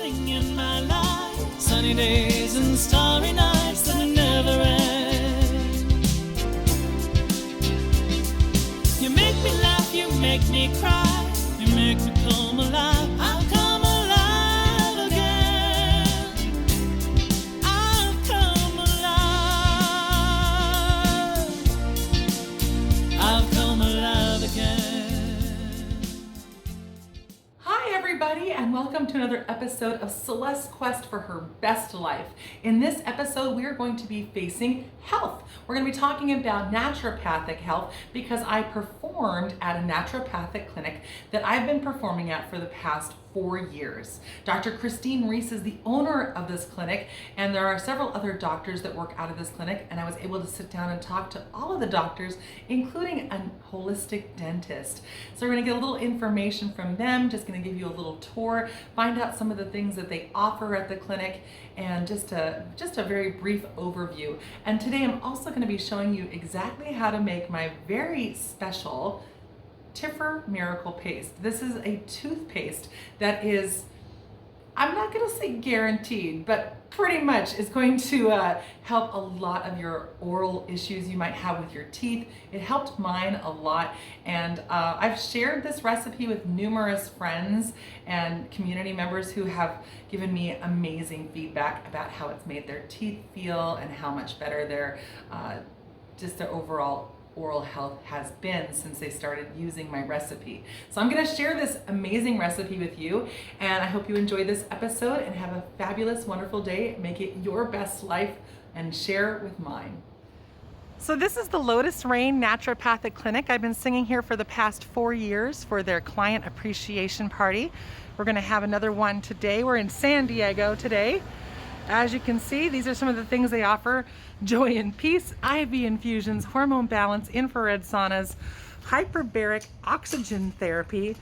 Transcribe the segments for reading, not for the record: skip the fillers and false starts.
everything in my life. Sunny days and starry nights that never end. You make me laugh, you make me cry, you make me come alive. I'll come alive again. I'll come alive. I'll come alive again. Hi everybody, and welcome to another episode of Celeste's Quest for Her Best Life. In this episode, we are going to be facing health. We're going to be talking about naturopathic health because I performed at a naturopathic clinic that I've been performing at for the past 4 years. Dr. Christine Reese is the owner of this clinic, and there are several other doctors that work out of this clinic, and I was able to sit down and talk to all of the doctors, including a holistic dentist. So we're going to get a little information from them, just going to give you a little tour, find out some of the things that they offer at the clinic, and just a very brief overview. And today I'm also going to be showing you exactly how to make my very special Tiffer Miracle Paste. This is a toothpaste that is, I'm not going to say guaranteed, but pretty much is going to help a lot of your oral issues you might have with your teeth. It helped mine a lot, and I've shared this recipe with numerous friends and community members who have given me amazing feedback about how it's made their teeth feel and how much better their overall oral health has been since they started using my recipe. So I'm going to share this amazing recipe with you, and I hope you enjoy this episode and have a fabulous, wonderful day. Make it your best life and share with mine. So this is the LotusRain Naturopathic Clinic. I've been singing here for the past 4 years for their client appreciation party. We're going to have another one today. We're in San Diego today. As you can see, these are some of the things they offer: joy and peace, IV infusions, hormone balance, infrared saunas, hyperbaric oxygen therapy,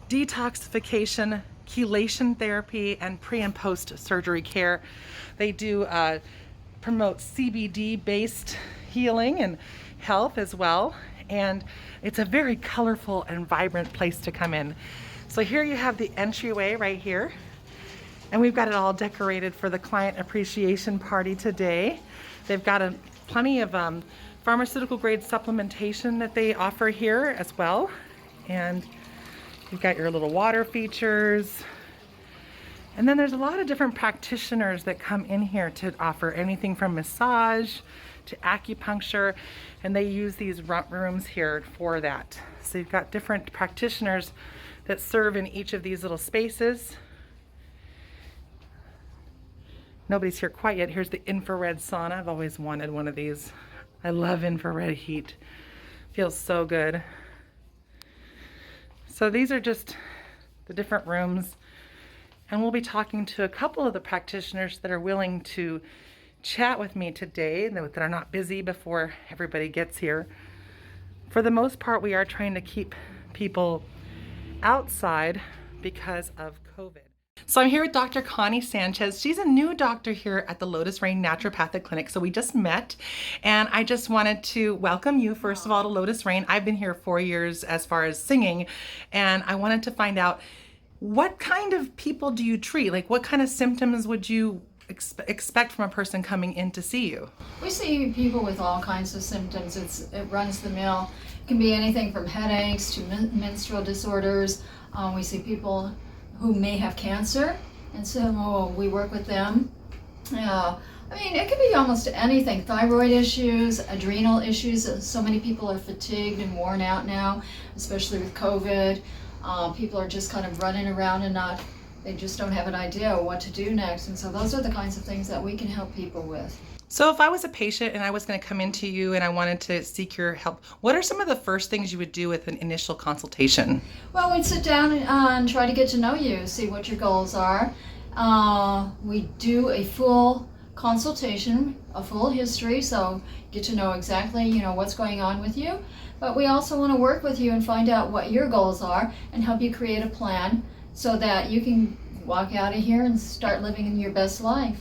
detoxification, chelation therapy, and pre and post surgery care. They do promote CBD-based healing and health as well. And it's a very colorful and vibrant place to come in. So here you have the entryway right here. And we've got it all decorated for the client appreciation party today. They've got plenty of pharmaceutical grade supplementation that they offer here as well. And you've got your little water features. And then there's a lot of different practitioners that come in here to offer anything from massage to acupuncture. And they use these rooms here for that. So you've got different practitioners that serve in each of these little spaces. Nobody's here quite yet. Here's the infrared sauna. I've always wanted one of these. I love infrared heat. Feels so good. So these are just the different rooms. And we'll be talking to a couple of the practitioners that are willing to chat with me today, that are not busy before everybody gets here. For the most part, we are trying to keep people outside because of COVID. So I'm here with Dr. Connie Sanchez. She's a new doctor here at the LotusRain Naturopathic Clinic. So we just met, and I just wanted to welcome you, first of all, to LotusRain. I've been here 4 years as far as singing, and I wanted to find out, what kind of people do you treat? Like, what kind of symptoms would you expect from a person coming in to see you? We see people with all kinds of symptoms. It runs the mill. It can be anything from headaches to menstrual disorders. We see people who may have cancer, and so we work with them. I mean, it could be almost anything. Thyroid issues, adrenal issues. So many people are fatigued and worn out now, especially with COVID. People are just kind of running around and they just don't have an idea of what to do next. And so those are the kinds of things that we can help people with. So if I was a patient and I was going to come into you and I wanted to seek your help, what are some of the first things you would do with an initial consultation? Well, we'd sit down and try to get to know you, see what your goals are. We do a full consultation, a full history, so get to know exactly, what's going on with you. But we also want to work with you and find out what your goals are and help you create a plan so that you can walk out of here and start living your best life.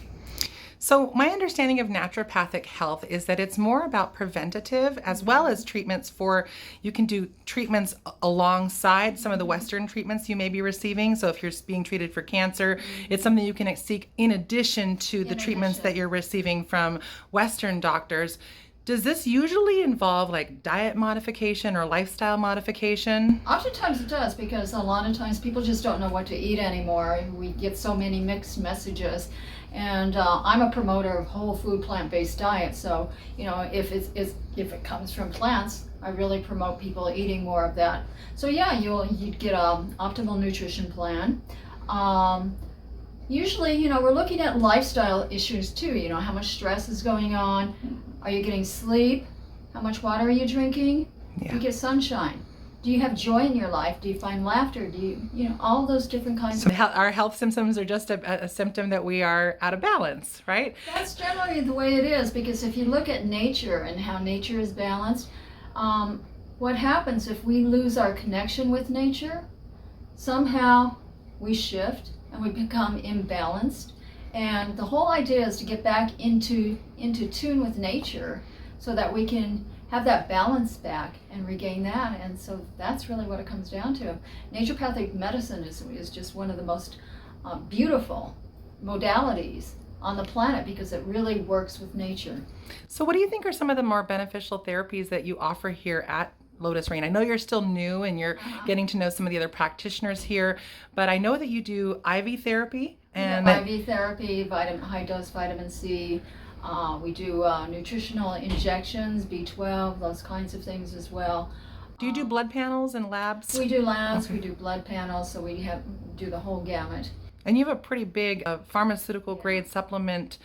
So my understanding of naturopathic health is that it's more about preventative as well as treatments for, you can do treatments alongside some of the Western treatments you may be receiving. So if you're being treated for cancer, it's something you can seek in addition to the treatments that you're receiving from Western doctors. Does this usually involve like diet modification or lifestyle modification? Oftentimes it does, because a lot of times people just don't know what to eat anymore. We get so many mixed messages. And I'm a promoter of whole food plant-based diet, so if it comes from plants, I really promote people eating more of that. So yeah, you'd get an optimal nutrition plan. Usually, we're looking at lifestyle issues too. How much stress is going on? Are you getting sleep? How much water are you drinking? Do you get sunshine? Do you have joy in your life? Do you find laughter? Do you, all those different kinds of... Our health symptoms are just a symptom that we are out of balance, right? That's generally the way it is, because if you look at nature and how nature is balanced, what happens if we lose our connection with nature? Somehow we shift and we become imbalanced. And the whole idea is to get back into tune with nature so that we can have that balance back and regain that. And so that's really what it comes down to. Naturopathic medicine is just one of the most beautiful modalities on the planet, because it really works with nature. So what do you think are some of the more beneficial therapies that you offer here at LotusRain? I know you're still new and you're getting to know some of the other practitioners here, but I know that you do IV therapy. And IV therapy, high dose vitamin C. We do nutritional injections, B12, those kinds of things as well. Do you do blood panels and labs? We do labs, we do blood panels, so we do the whole gamut. And you have a pretty big pharmaceutical grade supplement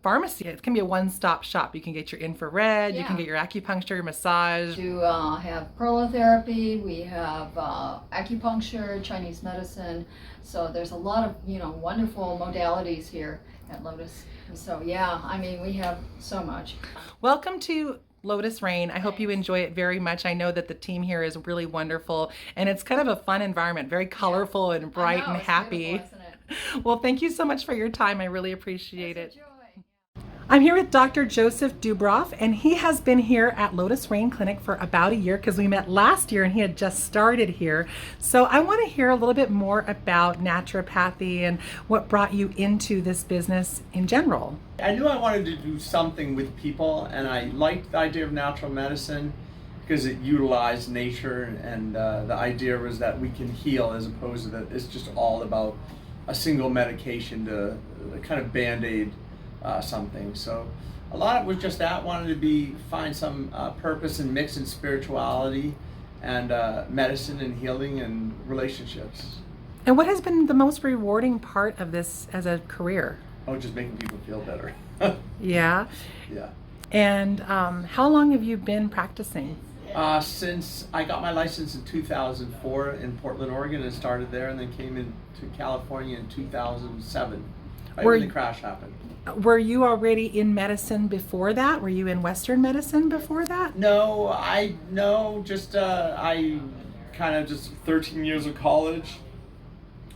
pharmacy. It can be a one-stop shop. You can get your infrared, you can get your acupuncture, your massage. We do have prolotherapy, we have acupuncture, Chinese medicine. So there's a lot of wonderful modalities here at Lotus. And so we have so much. Welcome to LotusRain. I hope you enjoy it very much. I know that the team here is really wonderful, and it's kind of a fun environment, very colorful and bright and happy. Well, thank you so much for your time. I really appreciate it. I'm here with Dr. Joseph Dubroff, and he has been here at LotusRain Clinic for about a year, because we met last year and he had just started here. So I want to hear a little bit more about naturopathy and what brought you into this business in general. I knew I wanted to do something with people, and I liked the idea of natural medicine because it utilized nature, and the idea was that we can heal, as opposed to that it's just all about a single medication to kind of band-aid something. So a lot of it was just that, wanted to find some purpose and mix in spirituality and medicine and healing and relationships. And what has been the most rewarding part of this as a career? Oh, just making people feel better. Yeah. Yeah. And how long have you been practicing? Since I got my license in 2004 in Portland, Oregon, and started there, and then came into California in 2007, right when the crash happened. Were you already in medicine before that? Were you in Western medicine before that? No, I kind of just 13 years of college.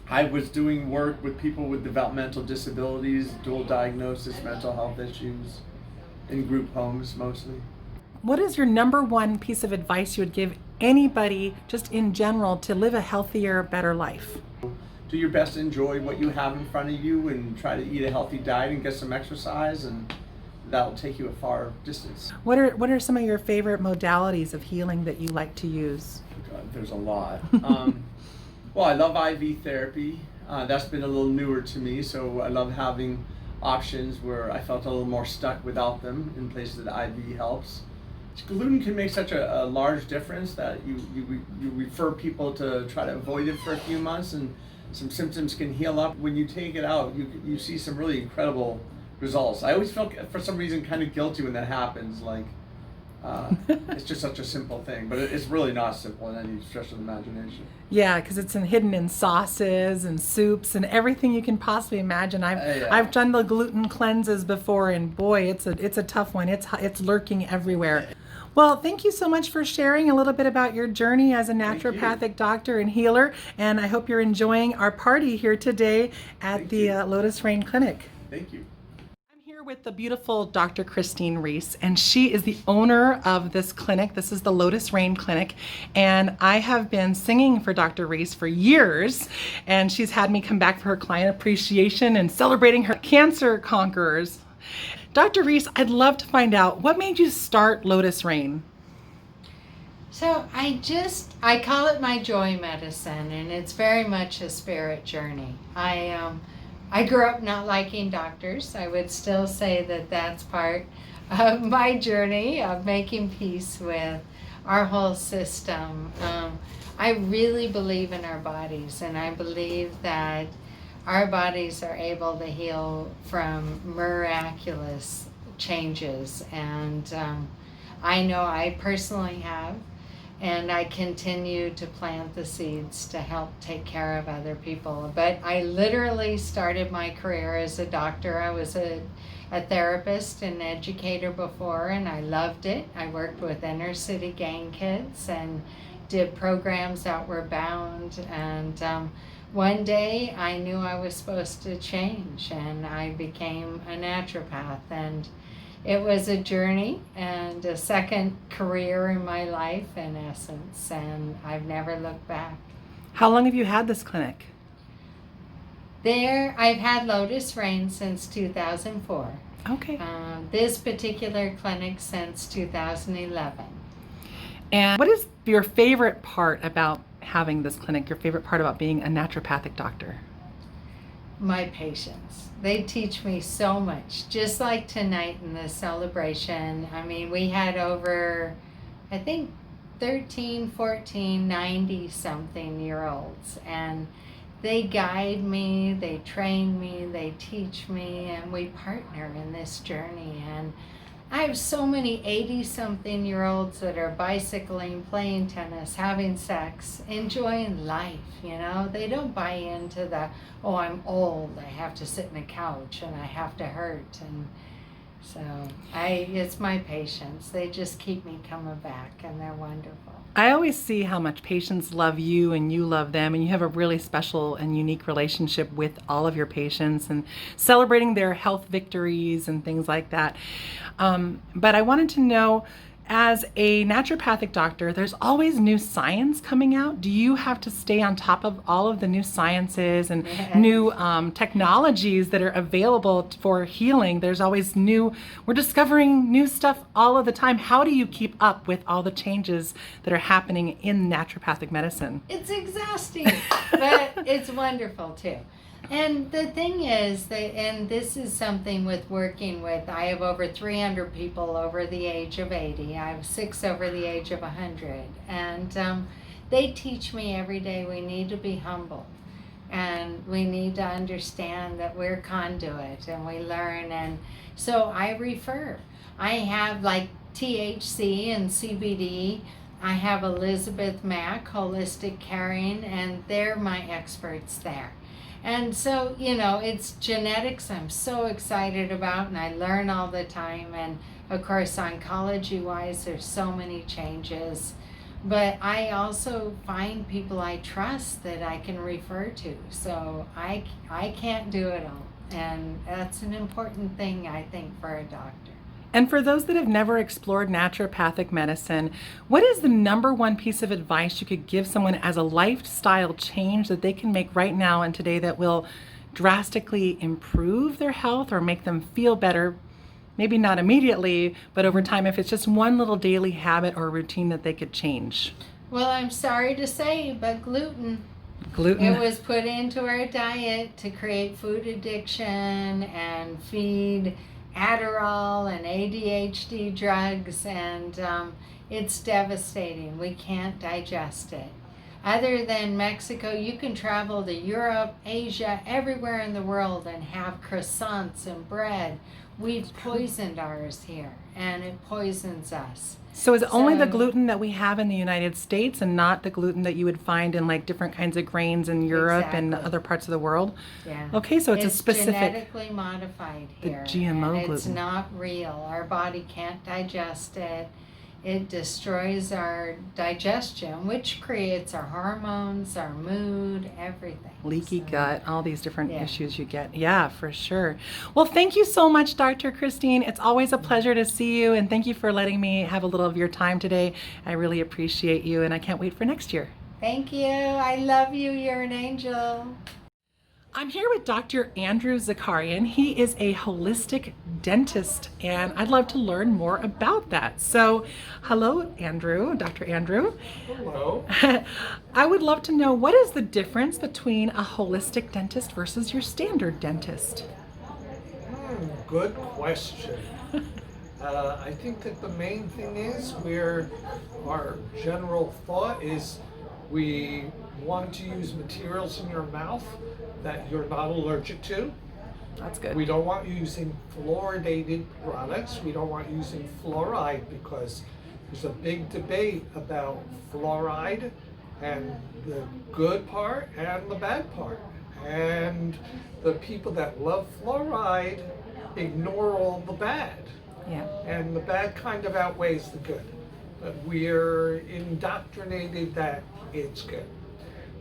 I was doing work with people with developmental disabilities, dual diagnosis, mental health issues, in group homes mostly. What is your number one piece of advice you would give anybody, just in general, to live a healthier, better life? Do your best to enjoy what you have in front of you, and try to eat a healthy diet and get some exercise, and that'll take you a far distance. What are some of your favorite modalities of healing that you like to use? God, there's a lot. Well, I love IV therapy. That's been a little newer to me, so I love having options where I felt a little more stuck without them in places that IV helps. Gluten can make such a large difference that you refer people to try to avoid it for a few months, and some symptoms can heal up. When you take it out, you see some really incredible results. I always feel, for some reason, kind of guilty when that happens. Like, it's just such a simple thing, but it's really not simple in any stretch of the imagination. Yeah, because it's hidden in sauces and soups and everything you can possibly imagine. I've done the gluten cleanses before, and boy, it's a tough one. It's lurking everywhere. Well, thank you so much for sharing a little bit about your journey as a naturopathic doctor and healer, and I hope you're enjoying our party here today at the LotusRain Clinic. Thank you. With the beautiful Dr. Christine Reese, and she is the owner of this clinic. This is the LotusRain Clinic, and I have been singing for Dr. Reese for years, and she's had me come back for her client appreciation and celebrating her cancer conquerors. Dr. Reese, I'd love to find out, what made you start LotusRain? So I call it my joy medicine, and it's very much a spirit journey. I grew up not liking doctors. I would still say that that's part of my journey of making peace with our whole system. I really believe in our bodies, and I believe that our bodies are able to heal from miraculous changes. And I know I personally have. And I continue to plant the seeds to help take care of other people. But I literally started my career as a doctor. I was a therapist and educator before, and I loved it. I worked with inner city gang kids and did programs Outward Bound. And one day I knew I was supposed to change, and I became a naturopath. And it was a journey and a second career in my life, in essence, and I've never looked back. How long have you had this clinic? I've had LotusRain since 2004. Okay. This particular clinic since 2011. And what is your favorite part about having this clinic, your favorite part about being a naturopathic doctor? My patients. They teach me so much. Just like tonight in the celebration, I mean, we had over, I think, 13, 14, 90-something-year-olds. And they guide me, they train me, they teach me, and we partner in this journey. And I have so many 80-something-year-olds that are bicycling, playing tennis, having sex, enjoying life, you know. They don't buy into the, oh, I'm old, I have to sit in a couch and I have to hurt. And so it's my patients. They just keep me coming back, and they're wonderful. I always see how much patients love you and you love them, and you have a really special and unique relationship with all of your patients and celebrating their health victories and things like that. But I wanted to know, as a naturopathic doctor, there's always new science coming out. Do you have to stay on top of all of the new sciences and new technologies that are available for healing? There's always we're discovering new stuff all of the time. How do you keep up with all the changes that are happening in naturopathic medicine? It's exhausting, but it's wonderful too. And the thing is that, and this is something with working with, I have over 300 people over the age of 80. I have 6 over the age of 100. And they teach me every day we need to be humble. And we need to understand that we're conduit, and we learn. And so I refer. I have like THC and CBD. I have Elizabeth Mack, Holistic Caring, and they're my experts there. And so, you know, it's genetics I'm so excited about, and I learn all the time. And of course, oncology-wise, there's so many changes. But I also find people I trust that I can refer to. So I can't do it all. And that's an important thing, I think, for a doctor. And for those that have never explored naturopathic medicine, what is the number one piece of advice you could give someone as a lifestyle change that they can make right now and today that will drastically improve their health or make them feel better? Maybe not immediately, but over time, if it's just one little daily habit or routine that they could change. Well, I'm sorry to say, but gluten. Gluten. It was put into our diet to create food addiction and feed Adderall and ADHD drugs, and it's devastating. We can't digest it. Other than Mexico, you can travel to Europe, Asia, everywhere in the world and have croissants and bread. We've poisoned ours here, and it poisons us. So is it only the gluten that we have in the United States and not the gluten that you would find in like different kinds of grains in Europe and other parts of the world? Yeah. Okay, so it's a specific... genetically modified here. The GMO and it's gluten. not real. Our body can't digest it. it destroys our digestion, which creates our hormones, our mood, everything. Leaky So, gut, all these different yeah. issues you get. Yeah, for sure. Well, thank you so much, Dr. Christine. It's always a pleasure to see you, and thank you for letting me have a little of your time today. I really appreciate you, and I can't wait for next year. Thank you. I love you. You're an angel. I'm here with Dr. Andrew Zakarian. He is a holistic dentist, and I'd love to learn more about that. So, hello, Andrew, Dr. Andrew. Hello. I would love to know, what is the difference between a holistic dentist versus your standard dentist? Good question. I think that the main thing is our general thought is we want to use materials in your mouth that you're not allergic to. That's good. We don't want you using fluoridated products. We don't want you using fluoride because there's a big debate about fluoride and the good part and the bad part. And the people that love fluoride ignore all the bad. Yeah. And the bad kind of outweighs the good. But we're indoctrinated that it's good.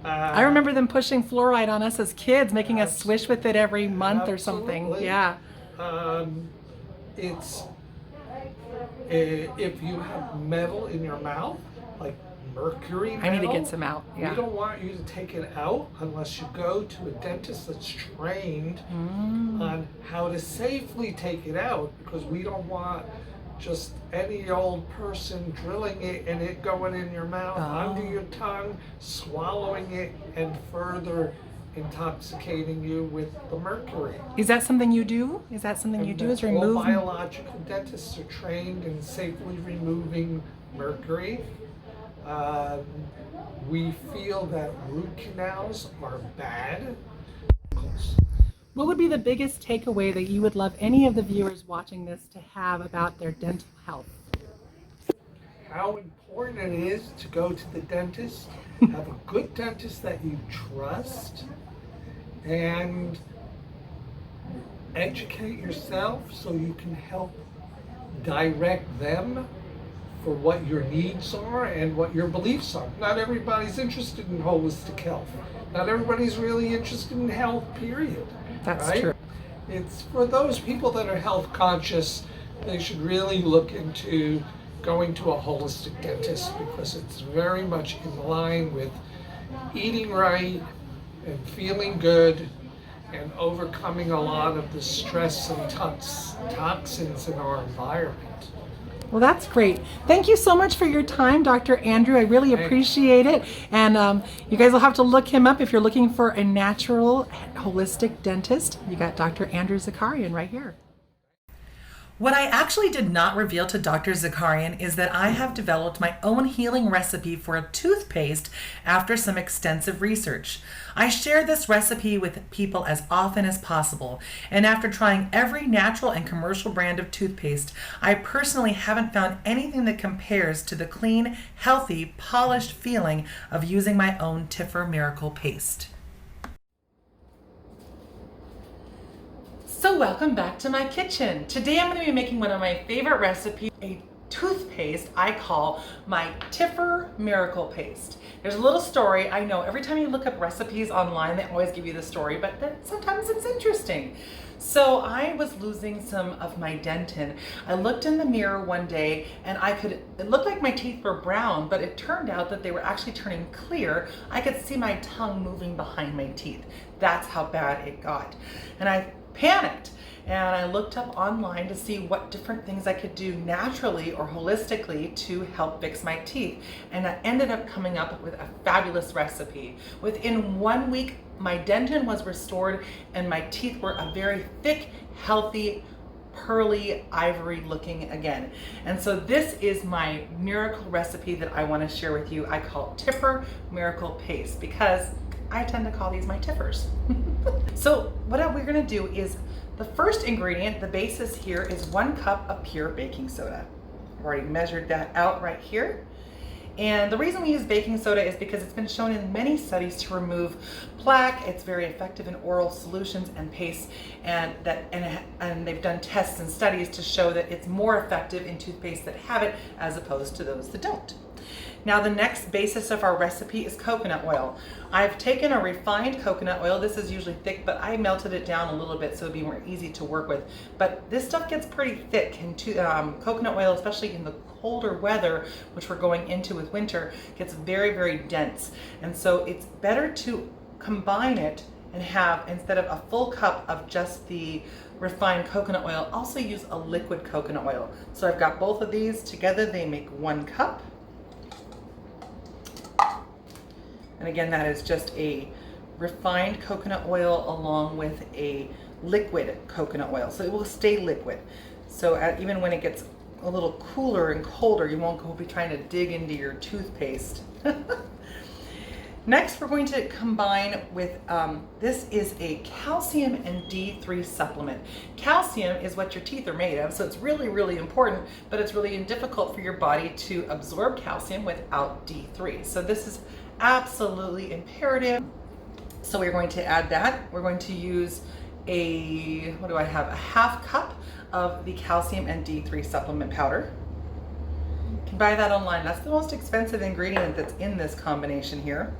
I remember them pushing fluoride on us as kids, making us swish with it every month or something. Absolutely. Yeah. It's if you have metal in your mouth, like mercury metal, I need to get some out. Yeah. we don't want you to take it out unless you go to a dentist that's trained on how to safely take it out, because we don't want just any old person drilling it and it going in your mouth, under your tongue, swallowing it, and further intoxicating you with the mercury. Is that something you do? Is that something you do? Is All remove? biological dentists are trained in safely removing mercury. We feel that root canals are bad. What would be the biggest takeaway that you would love any of the viewers watching this to have about their dental health? How important it is to go to the dentist, have a good dentist that you trust, and educate yourself so you can help direct them for what your needs are and what your beliefs are. Not everybody's interested in holistic health. Not everybody's really interested in health, period. That's right? true. It's for those people that are health conscious, they should really look into going to a holistic dentist, because it's very much in line with eating right and feeling good and overcoming a lot of the stress and toxins in our environment. Well, that's great. Thank you so much for your time, Dr. Andrew. I really appreciate it. And you guys will have to look him up if you're looking for a natural, holistic dentist. You got Dr. Andrew Zakarian right here. What I actually did not reveal to Dr. Zakarian is that I have developed my own healing recipe for a toothpaste after some extensive research. I share this recipe with people as often as possible, and after trying every natural and commercial brand of toothpaste, I personally haven't found anything that compares to the clean, healthy, polished feeling of using my own Tiffer Miracle Paste. So welcome back to my kitchen. Today I'm going to be making one of my favorite recipes, a toothpaste I call my Tiffer Miracle Paste. There's a little story. I know every time you look up recipes online, they always give you the story, but then sometimes it's interesting. So I was losing some of my dentin. I looked in the mirror one day and it looked like my teeth were brown, but it turned out that they were actually turning clear. I could see my tongue moving behind my teeth. That's how bad it got. And I panicked, and I looked up online to see what different things I could do naturally or holistically to help fix my teeth, and I ended up coming up with a fabulous recipe. Within 1 week, my dentin was restored and my teeth were a very thick, healthy, pearly, ivory looking again. And so this is my miracle recipe that I want to share with you. I call it Tiffer Miracle Paste because I tend to call these my Tiffers. So what we're gonna do is, the first ingredient, the basis here, is 1 cup of pure baking soda. I've already measured that out right here. And the reason we use baking soda is because it's been shown in many studies to remove plaque. It's very effective in oral solutions and pastes, and they've done tests and studies to show that it's more effective in toothpaste that have it as opposed to those that don't. Now the next basis of our recipe is coconut oil. I've taken a refined coconut oil. This is usually thick, but I melted it down a little bit so it'd be more easy to work with. But this stuff gets pretty thick, and coconut oil, especially in the colder weather, which we're going into with winter, gets very, very dense. And so it's better to combine it and have, instead of a full cup of just the refined coconut oil, also use a liquid coconut oil. So I've got both of these together. They make 1 cup. And again, that is just a refined coconut oil along with a liquid coconut oil. So it will stay liquid. So even when it gets a little cooler and colder, you won't go be trying to dig into your toothpaste. Next, we're going to combine with, this is a calcium and D3 supplement. Calcium is what your teeth are made of, so it's really, really important, but it's really difficult for your body to absorb calcium without D3. So this is absolutely imperative. So we're going to add that. We're going to use a 1/2 cup of the calcium and D3 supplement powder. You can buy that online. That's the most expensive ingredient that's in this combination here.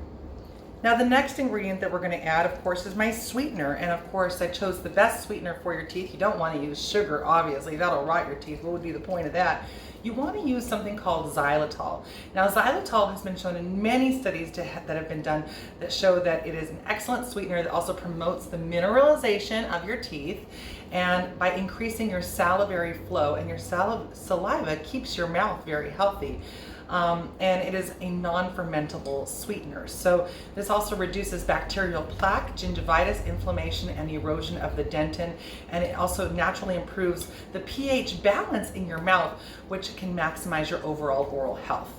Now the next ingredient that we're going to add, of course, is my sweetener. And of course, I chose the best sweetener for your teeth. You don't want to use sugar, obviously. That'll rot your teeth. What would be the point of that? You want to use something called xylitol. Now xylitol has been shown in many studies that have been done that show that it is an excellent sweetener that also promotes the mineralization of your teeth, and by increasing your salivary flow, and your saliva keeps your mouth very healthy. And it is a non-fermentable sweetener. So this also reduces bacterial plaque, gingivitis, inflammation, and erosion of the dentin. And it also naturally improves the pH balance in your mouth, which can maximize your overall oral health.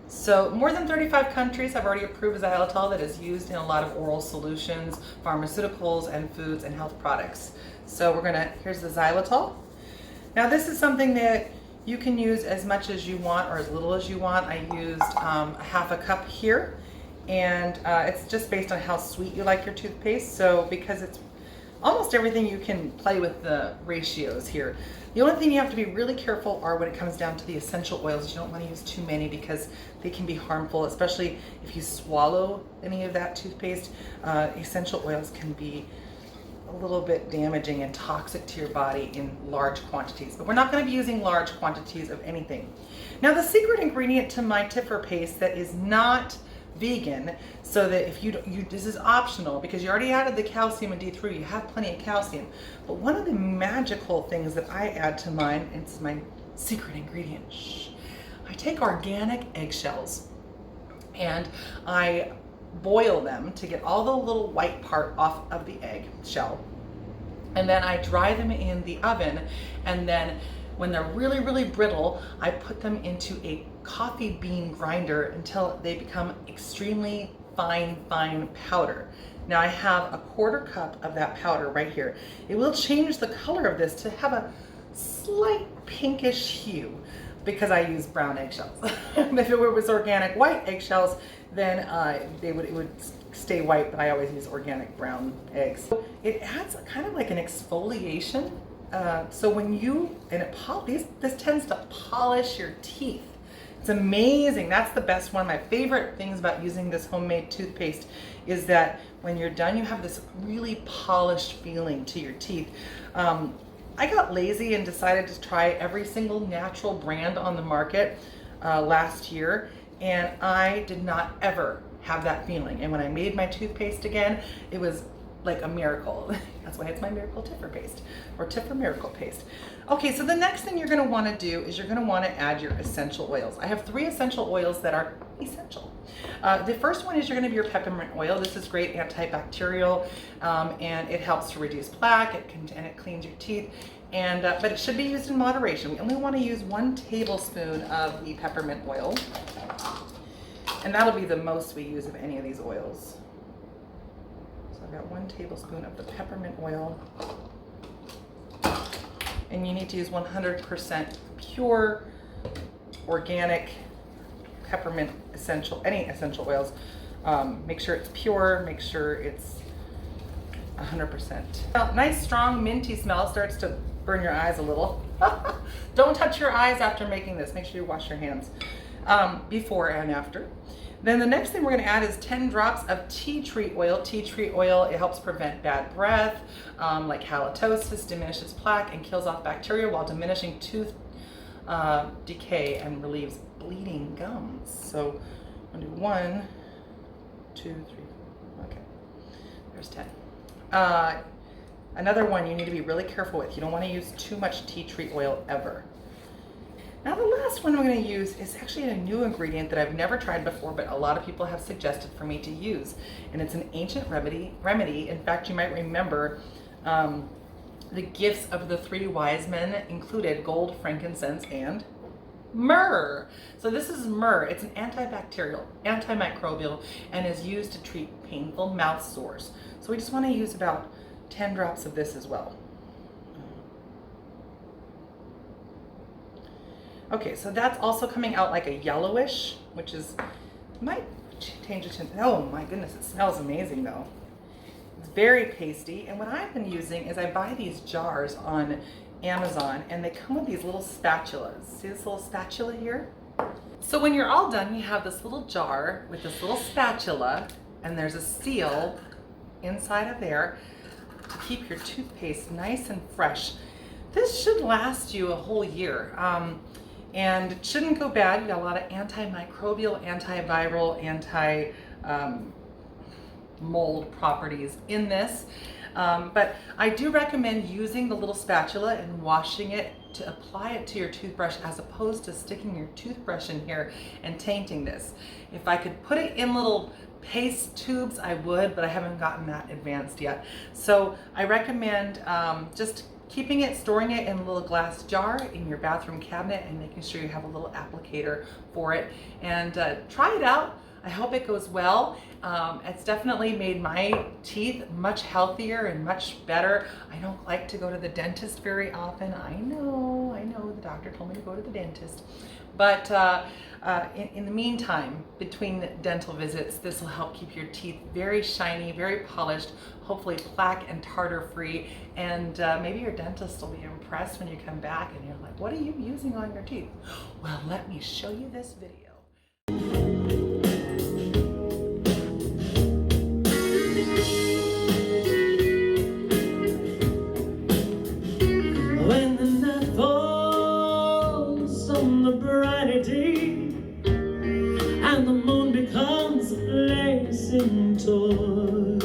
So more than 35 countries have already approved xylitol that is used in a lot of oral solutions, pharmaceuticals, and foods and health products. So here's the xylitol. Now this is something that you can use as much as you want or as little as you want. I used 1/2 cup here, and it's just based on how sweet you like your toothpaste. So because it's almost everything, you can play with the ratios here. The only thing you have to be really careful are when it comes down to the essential oils. You don't want to use too many because they can be harmful, especially if you swallow any of that toothpaste. Essential oils can be a little bit damaging and toxic to your body in large quantities, but we're not going to be using large quantities of anything. Now the secret ingredient to my Tiffer paste that is not vegan, so that if this is optional because you already added the calcium and D3, you have plenty of calcium, but one of the magical things that I add to mine, it's my secret ingredient, I take organic eggshells and I boil them to get all the little white part off of the egg shell, and then I dry them in the oven, and then when they're really, really brittle, I put them into a coffee bean grinder until they become extremely fine powder. Now I have a 1/4 cup of that powder right here. It will change the color of this to have a slight pinkish hue because I use brown eggshells. If it was organic white eggshells, then it would stay white, but I always use organic brown eggs. So it adds kind of like an exfoliation. So when this tends to polish your teeth. It's amazing. That's the best one. My favorite things about using this homemade toothpaste is that when you're done, you have this really polished feeling to your teeth. I got lazy and decided to try every single natural brand on the market last year, and I did not ever have that feeling. And when I made my toothpaste again, it was like a miracle. That's why it's my Miracle Tiffer Paste, or Tiffer Miracle Paste. Okay, so the next thing you're going to want to do is you're going to want to add your essential oils. I have 3 essential oils that are essential. The first one is you're going to be your peppermint oil. This is great antibacterial, and it helps to reduce plaque, and it cleans your teeth. But it should be used in moderation. We only want to use 1 tablespoon of the peppermint oil, and that'll be the most we use of any of these oils. So I've got 1 tablespoon of the peppermint oil, and you need to use 100% pure organic peppermint any essential oils. Make sure it's pure, make sure it's 100%. Nice strong minty smell. Starts to burn your eyes a little. Don't touch your eyes after making this. Make sure you wash your hands before and after. Then the next thing we're going to add is 10 drops of tea tree oil. Tea tree oil, it helps prevent bad breath, like halitosis, diminishes plaque, and kills off bacteria while diminishing tooth decay and relieves bleeding gums. So I'm going to do 1, 2, 3, 4. Okay, there's 10. Another one you need to be really careful with. You don't want to use too much tea tree oil ever. Now the last one I'm going to use is actually a new ingredient that I've never tried before, but a lot of people have suggested for me to use. And it's an ancient remedy. In fact, you might remember the gifts of the 3 wise men included gold, frankincense, and myrrh. So this is myrrh. It's an antibacterial, antimicrobial, and is used to treat painful mouth sores. So we just want to use about 10 drops of this as well. Okay, so that's also coming out like a yellowish, which is, might change it to, oh my goodness, it smells amazing though. It's very pasty, and what I've been using is I buy these jars on Amazon, and they come with these little spatulas. See this little spatula here? So when you're all done, you have this little jar with this little spatula, and there's a seal inside of there to keep your toothpaste nice and fresh. This should last you a whole year. And it shouldn't go bad. You got a lot of antimicrobial, antiviral, anti-mold properties in this. But I do recommend using the little spatula and washing it to apply it to your toothbrush as opposed to sticking your toothbrush in here and tainting this. If I could put it in little paste tubes, I would, but I haven't gotten that advanced yet. So I recommend just keeping it, storing it in a little glass jar in your bathroom cabinet and making sure you have a little applicator for it. And try it out. I hope it goes well. It's definitely made my teeth much healthier and much better. I don't like to go to the dentist very often. I know, the doctor told me to go to the dentist. But in the meantime, between dental visits, this will help keep your teeth very shiny, very polished, hopefully plaque and tartar free, and maybe your dentist will be impressed when you come back and you're like, what are you using on your teeth? Well, let me show you this video. When the night falls on the brighter day and the moon becomes a blazing torch,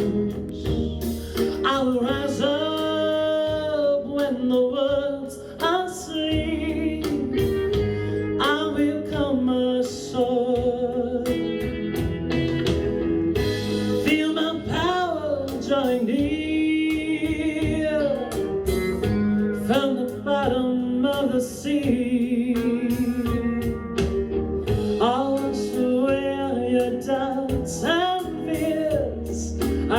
I will rise up when the world's asleep. I will come a sword. Feel my power drawing near from the bottom of the sea. I'll wash away your doubts and fears. I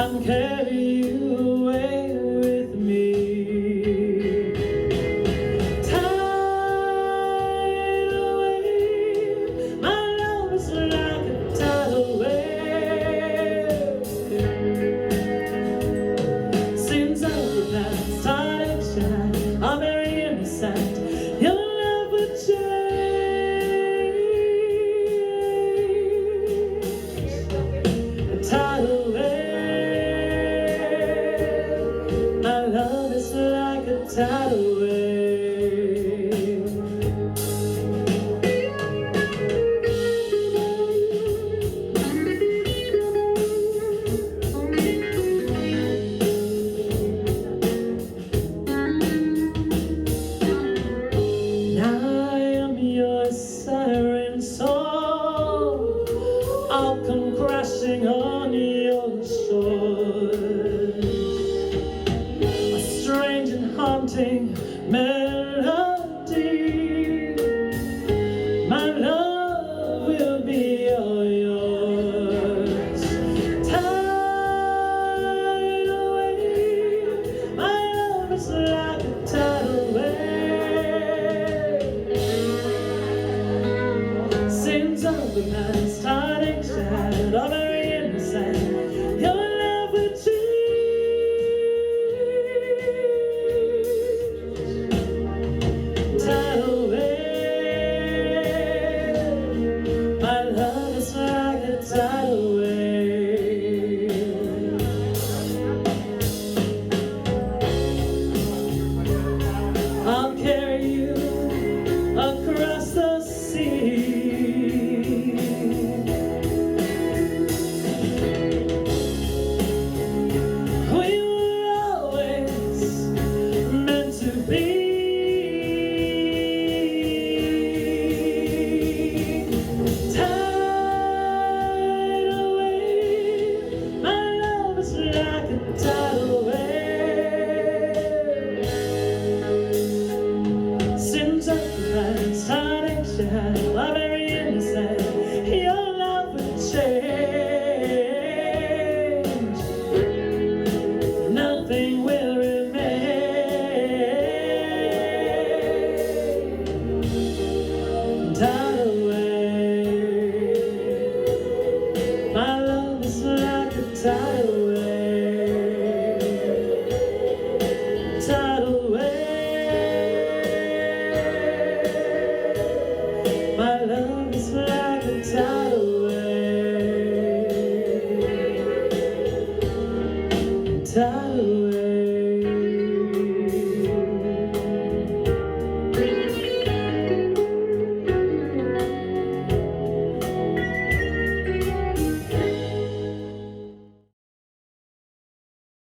tidal wave, tidal wave. My love is like a tidal wave, tidal wave.